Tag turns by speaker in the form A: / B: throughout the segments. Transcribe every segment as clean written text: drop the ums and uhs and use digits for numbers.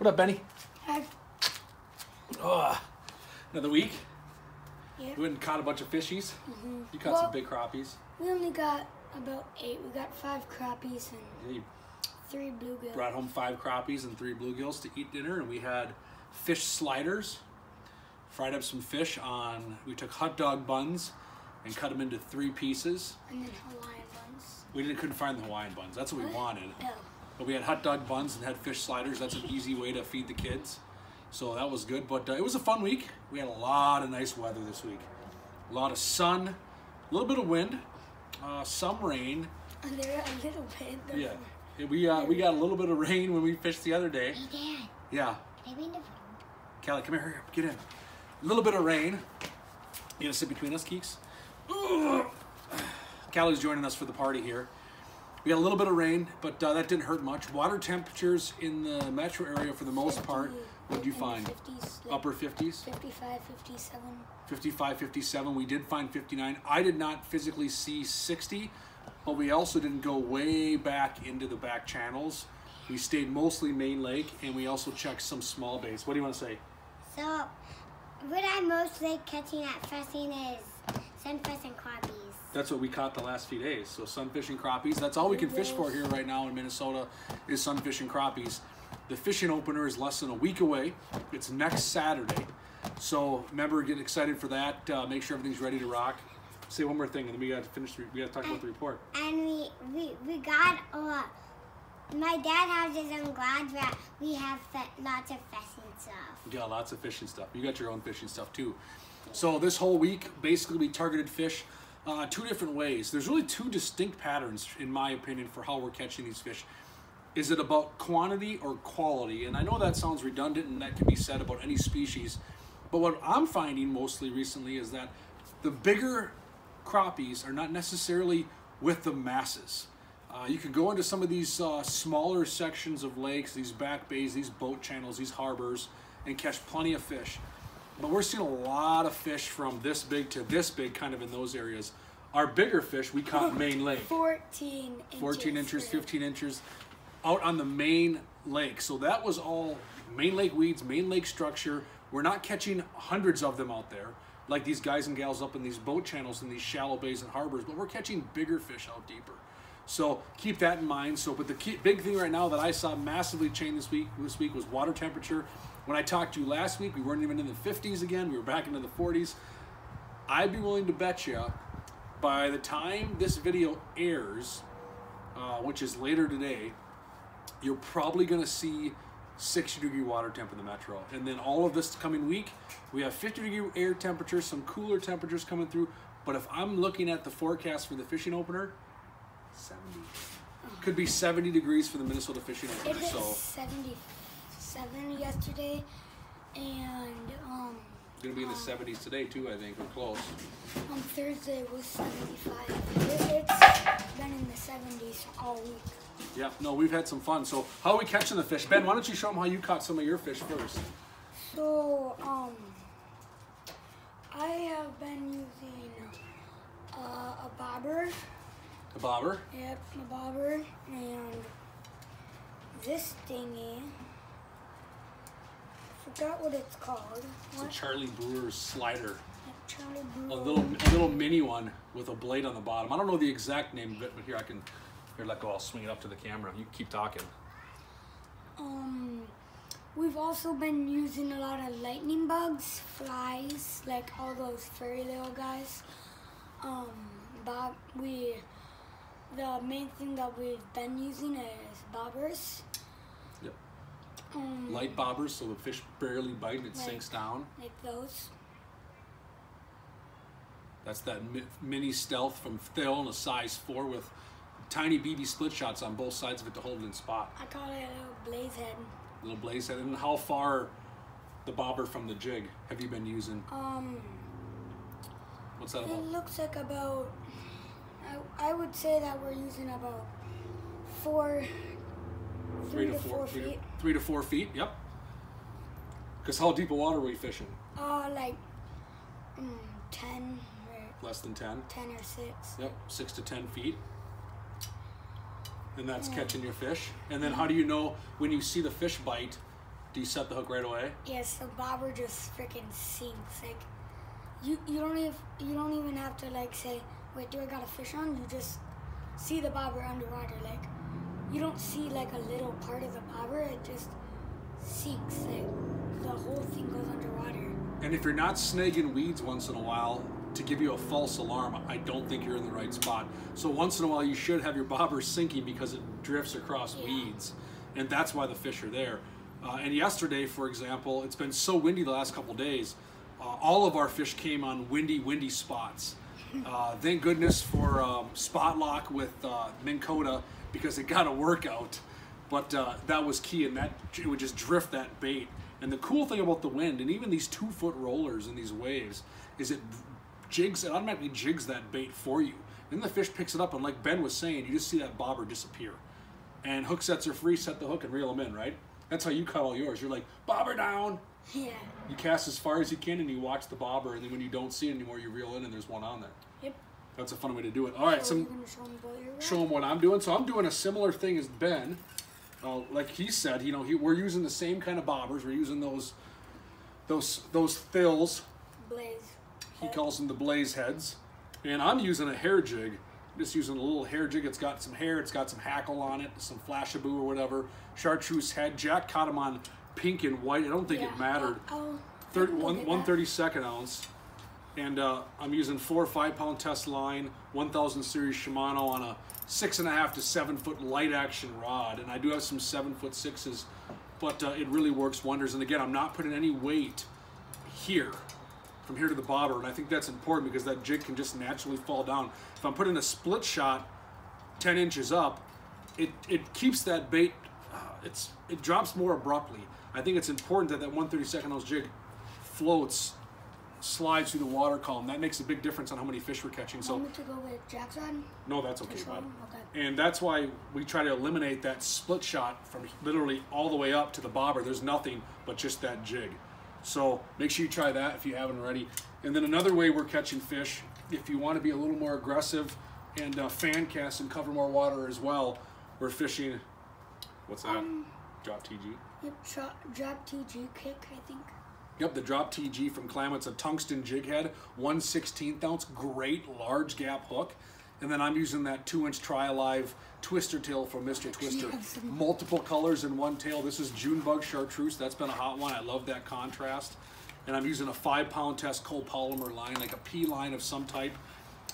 A: What up, Benny?
B: Hi.
A: Oh, another week?
B: Yeah.
A: We went and caught a bunch of fishies.
B: Mm-hmm.
A: You caught some big crappies.
B: We only got about 8. We got 5 crappies and
A: Yeah, you
B: 3 bluegills.
A: brought home 5 crappies and 3 bluegills to eat dinner, and we had fish sliders. Fried up some fish on, we took hot dog buns and cut them into 3 pieces.
B: And then Hawaiian buns.
A: We couldn't find the Hawaiian buns. That's what we wanted.
B: No.
A: But we had hot dog buns and had fish sliders. That's an easy way to feed the kids. So that was good. But it was a fun week. We had a lot of nice weather this week. A lot of sun, a little bit of wind, some rain.
B: There a little bit.
A: Yeah. We got a little bit of rain when we fished the other day.
B: Hey, Dad.
A: Yeah.
B: Can I be in the room?
A: Kelly, come here, hurry up, get in. A little bit of rain. You gonna sit between us, Keeks? Callie's joining us for the party here. We had a little bit of rain, but that didn't hurt much. Water temperatures in the metro area for the most part, what did you find?
B: 50s, like
A: Upper 50s?
B: 55, 57.
A: 55, 57. We did find 59. I did not physically see 60, but we also didn't go way back into the back channels. We stayed mostly main lake, and we also checked some small bays. What do you want to say?
C: So, what I most like catching at fishing is sunfish and crappies.
A: That's what we caught the last few days. So sunfish and crappies. That's all we can fish for here right now in Minnesota is sunfish and crappies. The fishing opener is less than a week away. It's next Saturday. So remember, get excited for that. Make sure everything's ready to rock. Say one more thing, and then we got to finish. We got to talk about the report.
C: And we got my dad has his own garage where we have lots of fishing stuff.
A: We got lots of fishing stuff. You got your own fishing stuff too. So this whole week, basically, we targeted fish 2 different ways. There's really 2 distinct patterns, in my opinion, for how we're catching these fish. Is it about quantity or quality? And I know that sounds redundant, and that can be said about any species. But what I'm finding mostly recently is that the bigger crappies are not necessarily with the masses. You can go into some of these smaller sections of lakes, these back bays, these boat channels, these harbors, and catch plenty of fish. But we're seeing a lot of fish from this big to this big kind of in those areas. Our bigger fish we caught main lake.
B: 14 inches.
A: 14 inches, 15 inches out on the main lake. So that was all main lake weeds, main lake structure. We're not catching hundreds of them out there like these guys and gals up in these boat channels in these shallow bays and harbors, but we're catching bigger fish out deeper. So keep that in mind. So, but the big thing right now that I saw massively change this week was water temperature. When I talked to you last week, we weren't even in the 50s again. We were back into the 40s. I'd be willing to bet you by the time this video airs, which is later today, you're probably going to see 60-degree water temp in the metro. And then all of this coming week, we have 50-degree air temperatures, some cooler temperatures coming through. But if I'm looking at the forecast for the fishing opener, 70. Could be 70 degrees for the Minnesota fishing opener.
B: It hit
A: So
B: 77 yesterday, and
A: gonna be in the 70s today too, I think. We're close.
B: on Thursday it was 75. It's been in the 70s all week.
A: Yeah, no, we've had some fun. So how are we catching the fish? Ben, why don't you show them how you caught some of your fish first?
B: So, I have been using a bobber.
A: A bobber?
B: Yep, a bobber, and this thingy. Forgot what it's called.
A: It's a Charlie Brewer's slider.
B: Charlie
A: A
B: Brewer.
A: little mini one with a blade on the bottom. I don't know the exact name of it, but here let go. I'll swing it up to the camera. You keep talking.
B: We've also been using a lot of lightning bugs, flies, like all those furry little guys. The main thing that we've been using is bobbers.
A: Yep. Light bobbers, so the fish barely bite and it sinks down.
B: Like those.
A: That's that mini stealth from Phil in a size 4 with tiny BB split shots on both sides of it to hold it in spot.
B: I call it a little blaze head.
A: Little blaze head. And how far the bobber from the jig have you been using? What's that about?
B: It looks like about, I would say that we're using about 3 to 4 feet.
A: 3 to 4 feet, yep. Because how deep of water are we fishing?
B: Like 10 or
A: Less than 10?
B: 10 or 6.
A: Yep, 6 to 10 feet. And that's catching your fish. And then how do you know when you see the fish bite, Do you set the hook right away?
B: Yes, the bobber just freaking sinks. Like you don't even have to like say, wait, do I got a fish on? You just see the bobber underwater. Like you don't see like a little part of the bobber. It just sinks. Like the whole thing goes underwater.
A: And if you're not snagging weeds once in a while, to give you a false alarm, I don't think you're in the right spot. So once in a while, you should have your bobber sinking because it drifts across weeds, and that's why the fish are there. And yesterday, for example, it's been so windy the last couple days. All of our fish came on windy spots. Thank goodness for spot lock with Minn Kota because it got a workout. But that was key, and that it would just drift that bait. And the cool thing about the wind, and even these 2-foot rollers and these waves, is it automatically jigs that bait for you. Then the fish picks it up, and like Ben was saying, you just see that bobber disappear. And hook sets are free, set the hook and reel them in, right? That's how you cut all yours. You're like, bobber down.
B: Yeah.
A: You cast as far as you can, and you watch the bobber, and then when you don't see it anymore, you reel in, and there's one on there.
B: Yep.
A: That's a fun way to do it. All right,
B: So you're gonna show them what you're
A: show them what I'm doing. So I'm doing a similar thing as Ben. Like he said, you know, we're using the same kind of bobbers. We're using those thills.
B: Blaze.
A: He calls them the blaze heads. And I'm using a hair jig. I'm just using a little hair jig. It's got some hair. It's got some hackle on it, some flashaboo or whatever. Chartreuse head. Jack caught him on pink and white. I don't think it mattered. 1/32 ounce. And I'm using 4 or 5 pound test line, 1000 series Shimano on a 6.5 to 7 foot light action rod. And I do have some 7'6", but it really works wonders. And again, I'm not putting any weight here, from here to the bobber. And I think that's important because that jig can just naturally fall down. If I'm putting a split shot 10 inches up, it keeps that bait, it drops more abruptly. I think it's important that that 1/32 ounce jig floats, slides through the water column. That makes a big difference on how many fish we're catching. So
B: want me to go with Jack's rod?
A: no, that's okay, bud.
B: Okay.
A: And that's why we try to eliminate that split shot from literally all the way up to the bobber. There's nothing but just that jig. So make sure you try that if you haven't already. And then another way we're catching fish, if you want to be a little more aggressive and fan cast and cover more water as well, we're fishing, what's that? Drop TG?
B: Yep, drop TG kick, I think.
A: Yep, the Drop TG from Clam. It's a tungsten jig head, 1/16 ounce, great large gap hook. And then I'm using that 2-inch Tri-Alive twister tail from Mr. Twister. Multiple colors in one tail. This is Junebug Chartreuse. That's been a hot one. I love that contrast. And I'm using a 5 pound test copolymer line, like a P line of some type.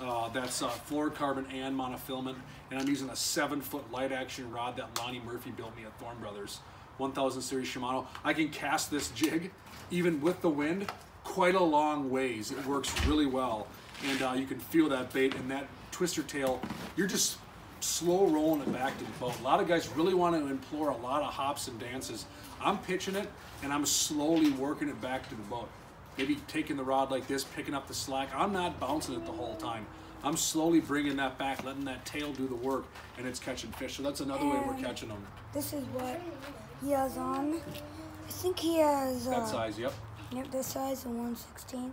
A: That's fluorocarbon and monofilament. And I'm using a 7-foot light action rod that Lonnie Murphy built me at Thorn Brothers. 1000 series Shimano. I can cast this jig, even with the wind, quite a long ways. It works really well. And you can feel that bait and that twister tail. You're just slow rolling it back to the boat. A lot of guys really want to employ a lot of hops and dances. I'm pitching it and I'm slowly working it back to the boat. Maybe taking the rod like this, picking up the slack. I'm not bouncing it the whole time. I'm slowly bringing that back, letting that tail do the work, and it's catching fish. So that's another way we're catching them.
B: This is what he has on. I think he has...
A: that size, yep.
B: Yep, this size, a 1/16.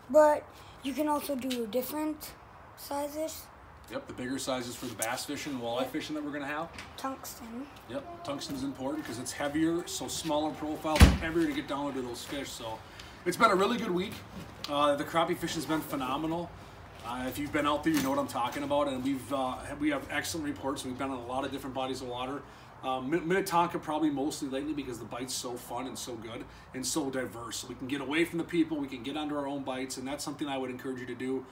B: But you can also do different sizes.
A: Yep, the bigger sizes for the bass fishing, walleye fishing that we're going to have.
B: Tungsten.
A: Yep, tungsten's important because it's heavier, so smaller profile, but heavier to get down to those fish. So it's been a really good week. The crappie fishing's been phenomenal. If you've been out there, you know what I'm talking about, and we have excellent reports. We've been on a lot of different bodies of water. Minnetonka probably mostly lately because the bite's so fun and so good and so diverse. So we can get away from the people, we can get onto our own bites, and that's something I would encourage you to do.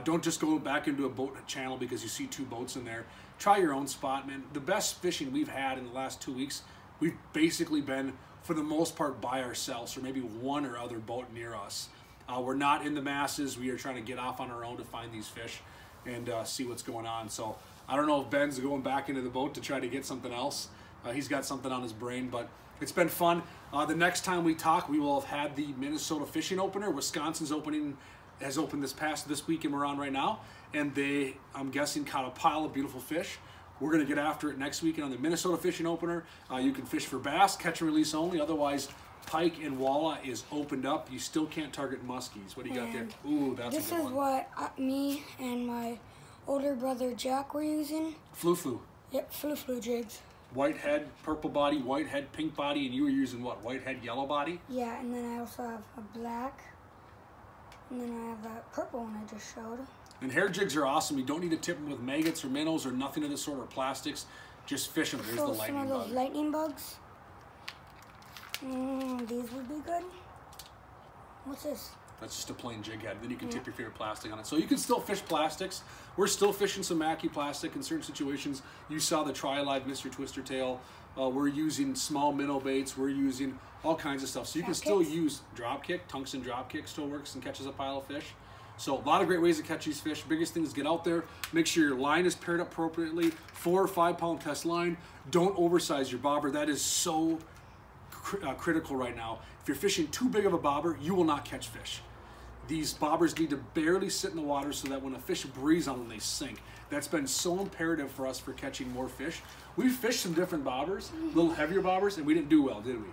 A: Don't just go back into a boat channel because you see 2 boats in there. Try your own spot, man. The best fishing we've had in the last 2 weeks, we've basically been, for the most part, by ourselves, or maybe one or other boat near us. We're not in the masses. We are trying to get off on our own to find these fish and see what's going on. So I don't know if Ben's going back into the boat to try to get something else. He's got something on his brain, but it's been fun. The next time we talk, we will have had the Minnesota fishing opener. Wisconsin's opening has opened this weekend we're on right now, and they, I'm guessing, caught a pile of beautiful fish. We're going to get after it next weekend on the Minnesota fishing opener. You can fish for bass, catch and release only. Otherwise, pike and walleye is opened up. You still can't target muskies. What do you got there? Ooh, that's a good one.
B: This is what me and my older brother Jack were using.
A: Flu.
B: Yep, flu jigs.
A: white head, purple body, white head, pink body, and you were using what? White head, yellow body?
B: Yeah, and then I also have a black, and then I have that purple one I just showed.
A: And hair jigs are awesome. You don't need to tip them with maggots or minnows or nothing of the sort, or plastics. Just fish them. There's the lightning
B: some of those
A: bug.
B: lightning bugs. These would be good. What's this?
A: That's just a plain jig head. Then you can tip your favorite plastic on it. So you can still fish plastics. We're still fishing some Mackie plastic in certain situations. You saw the Tri-Live Mr. Twister Tail. We're using small minnow baits. We're using all kinds of stuff. So you can still use drop kick. Tungsten drop kick still works and catches a pile of fish. So a lot of great ways to catch these fish. Biggest thing is get out there. Make sure your line is paired up appropriately. 4 or 5 pound test line. Don't oversize your bobber. That is so critical right now. If you're fishing too big of a bobber, you will not catch fish. These bobbers need to barely sit in the water so that when a fish breathes on them, they sink. That's been so imperative for us for catching more fish. We've fished some different bobbers, little heavier bobbers, and we didn't do well, did we?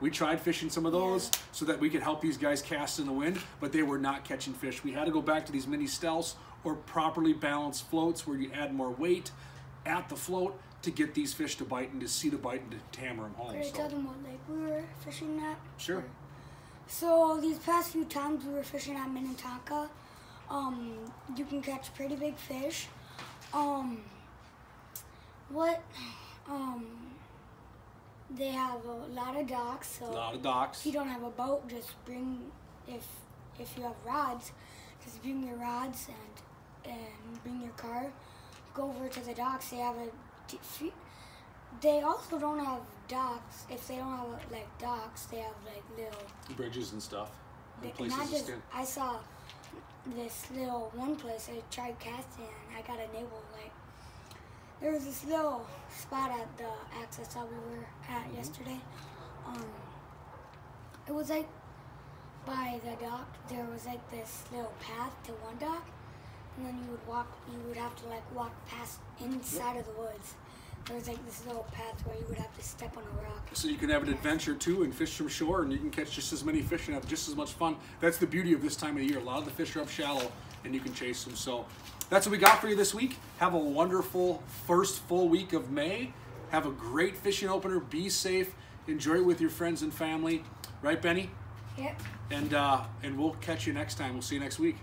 A: We tried fishing some of those so that we could help these guys cast in the wind, but they were not catching fish. We had to go back to these mini stealths or properly balanced floats where you add more weight at the float to get these fish to bite and to see the bite and to hammer them home.
B: Could I tell them what lake we were fishing at?
A: Sure.
B: So these past few times we were fishing at Minnetonka, you can catch pretty big fish. They have a lot of docks. So
A: a lot of docks.
B: if you don't have a boat, just bring, if you have rods, just bring your rods and bring your car. Go over to the docks. They have they also don't have docks. If they don't have like docks, they have like little
A: bridges and stuff. And
B: not
A: places to
B: just,
A: stand.
B: I saw this little one place I tried casting and I got a nibble. Like there was this little spot at the access that we were at yesterday. It was like by the dock. There was like this little path to one dock, and then you would have to like walk past inside of the woods. There was like this little path where you would have to step on a rock.
A: So you can have an adventure too and fish from shore, and you can catch just as many fish and have just as much fun. That's the beauty of this time of the year. A lot of the fish are up shallow and you can chase them. So that's what we got for you this week. Have a wonderful first full week of May. Have a great fishing opener. Be safe. Enjoy it with your friends and family. Right, Benny?
B: Yep.
A: And we'll catch you next time. We'll see you next week.